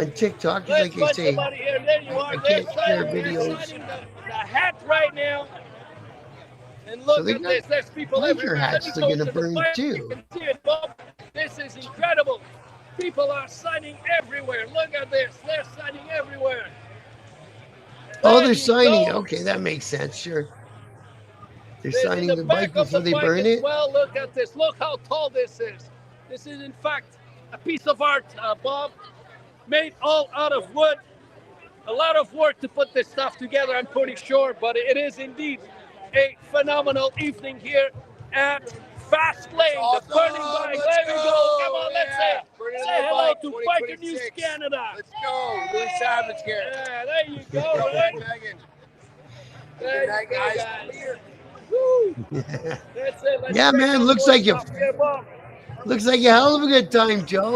on TikTok, Let's like I find say, somebody here. There you are. I They're can't share signing, videos. the hat right now. And So look they at got this. There's people biker everywhere. Let hats me they're go gonna to the burn fire. You too. can see it, Bob. This is incredible. People are signing everywhere. Look at this. They're signing everywhere. Oh, There they're you signing it. go. Okay, that makes sense. Sure. They're There's in signing the the back bike of the before they bike burn as it. well. Look at this. Look how tall this is. This is, in fact, a piece of art, Bob, made all out of wood. A lot of work to put this stuff together, I'm pretty sure, but it is indeed a phenomenal evening here at Fast Lane, Awesome. the burning bike. Let's There we go. go. Come on, let's Yeah. say Burning hello Bike to Biker News 2026. Canada. Let's go. Louis Savage here. Yeah, there you go, Go, right? Megan. There Good night, you go, guys. guys. Woo. That's it. Let's Yeah, break man. out Looks more like you stuff here, Bob. looks like a hell of a good time, Joe.